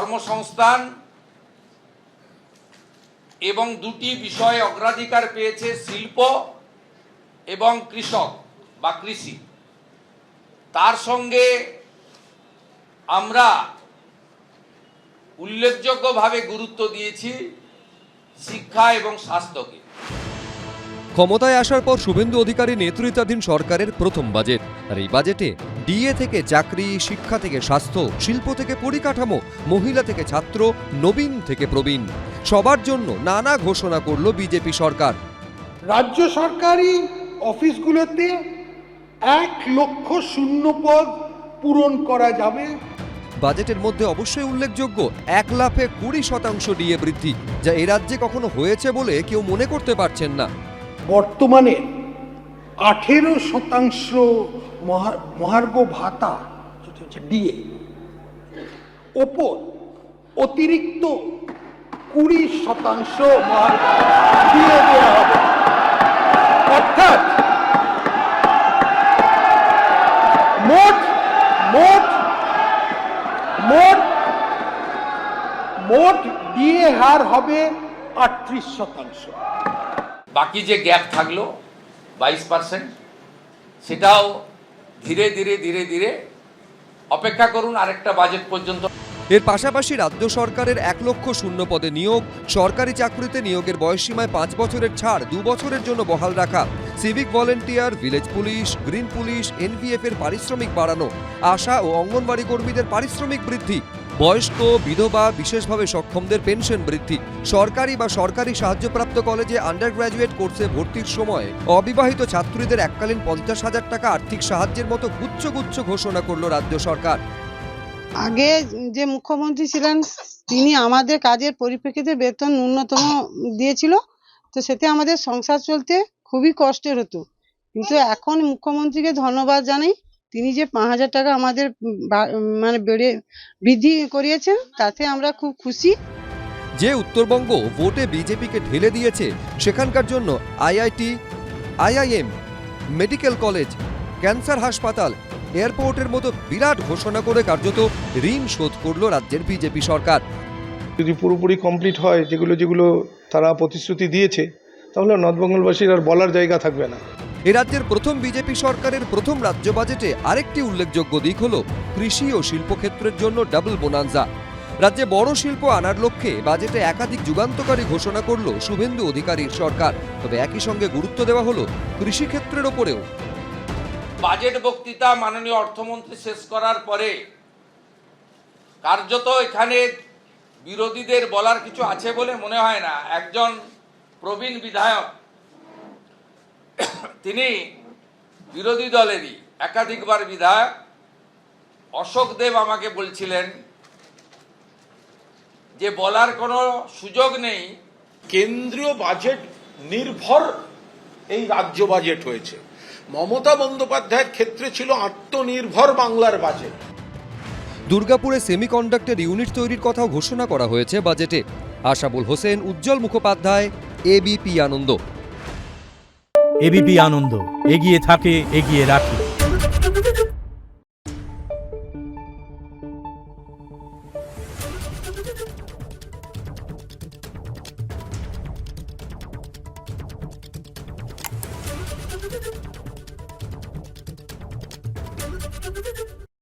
কর্মসংস্থান এবং দুটি বিষয় অগ্রাধিকার পেয়েছে, শিল্প এবং কৃষক বা কৃষি। তার সঙ্গে আমরা উল্লেখযোগ্যভাবে গুরুত্ব দিয়েছি শিক্ষা এবং স্বাস্থ্যকে। ক্ষমতায় আসার পর শুভেন্দু অধিকারী নেতৃত্বাধীন সরকারের প্রথম বাজেট, আর এই বাজেটে ডিএ থেকে চাকরি, শিক্ষা থেকে স্বাস্থ্য, শিল্প থেকে পরিকাঠামো, মহিলা থেকে ছাত্র, নবীন থেকে প্রবীণ, সবার জন্য নানা ঘোষণা করল বিজেপি সরকার। রাজ্য সরকারি অফিসগুলোতে 1 লক্ষ শূন্য পদ পূরণ করা যাবে। বাজেটের মধ্যে অবশ্যই উল্লেখযোগ্য 1,20,20% ডিএ বৃদ্ধি, যা এ রাজ্যে কখনো হয়েছে বলে কেউ মনে করতে পারছেন না। বর্তমানে 18% মহার্ঘ ভাতা ডিএ ওপর অতিরিক্ত 20% মহার্ঘ ডিএ দেওয়া হবে। অর্থাৎ মোট ডিএ হার হবে 38%। বাকি যে গ্যাপ থাকলো 22%, সেটাও ধীরে ধীরে অপেক্ষা করুন আরেকটা বাজেট পর্যন্ত। এর পাশাপাশি রাজ্য সরকারের 1 লক্ষ শূন্য পদে নিয়োগ, সরকারি চাকরিতে নিয়োগের বয়সসীমায় 5 বছরের ছাড় 2 বছরের জন্য বহাল রাখা, civic volunteer, village police, green police, NVF এর পারিশ্রমিক বাড়ানো, আশা ও অঙ্গনবাড়ি কর্মীদের পারিশ্রমিক বৃদ্ধি, বয়স্ক, বিধবা, বিশেষভাবে সক্ষমদের পেনশন বৃদ্ধি, সরকারি বা সরকারি সাহায্যপ্রাপ্ত কলেজে আন্ডার গ্র্যাজুয়েট কোর্সে ভর্তির সময় অবিবাহিত ছাত্রীদের এককালীন 50,000 টাকা আর্থিক সাহায্যের মতো গুচ্ছ ঘোষণা করল রাজ্য সরকার। আগে যে মুখ্যমন্ত্রী ছিলেন তিনি আমাদের কাজের পরিপ্রেক্ষিতে বেতন ন্যূনতম দিয়েছিল, তো সেতে আমাদের সংসার চলতে খুবই কষ্টের হতো। কিন্তু এখন মুখ্যমন্ত্রীকে ধন্যবাদ জানাই, তিনি যে 5,000 টাকা আমাদের মানে বৃদ্ধি করিয়েছেন, তাতে আমরা খুব খুশি। যে উত্তরবঙ্গ ভোটে বিজেপিকে ঢেলে দিয়েছে, সেখানকার জন্য IIT, IIM, medical college, cancer হাসপাতাল, এয়ারপোর্টের মতো বিরাট ঘোষণা করে কার্যত ঋণ শোধ করল রাজ্যের বিজেপি সরকার। যদি পুরোপুরি কমপ্লিট হয় যেগুলো তারা প্রতিশ্রুতি দিয়েছে, তাহলে নর্থবেঙ্গলবাসীর আর বলার জায়গা থাকবে না। এ রাজ্যের প্রথম বিজেপি সরকারের প্রথম রাজ্য বাজেটে আরেকটি উল্লেখযোগ্য দিক হল কৃষি ও শিল্পক্ষেত্রের জন্য ডাবল বোনান্সা। রাজ্যে বড় শিল্প আনার লক্ষ্যে বাজেটে একাধিক যুগান্তকারী ঘোষণা করল শুভেন্দু অধিকারীর সরকার, তবে একই সঙ্গে গুরুত্ব দেওয়া হলো কৃষিক্ষেত্রের ওপরেও। বাজেট বক্তৃতা মাননীয় অর্থমন্ত্রী শেষ করার পরে কার্যত এখানে বিরোধীদের বলার কিছু আছে বলে মনে হয় না। একজন প্রবীণ বিধায়ক, তিনি বিরোধী দলেরই একাধিকবার বিধায়ক অশোক দেব আমাকে বলছিলেন যে বলার কোনো সুযোগ নেই। কেন্দ্রীয় বাজেট নির্ভর এই রাজ্য বাজেট হয়েছে। মমতা বন্দ্যোপাধ্যায়ের ক্ষেত্রে ছিল আত্মনির্ভর বাংলার বাজেট। দুর্গাপুরে সেমিকন্ডাক্টর ইউনিট তৈরির কথাও ঘোষণা করা হয়েছে বাজেটে। আশাবুল হোসেন, উজ্জ্বল মুখোপাধ্যায়, এবিপি আনন্দ। এবিপি আনন্দ, এগিয়ে থাকে, এগিয়ে রাখে।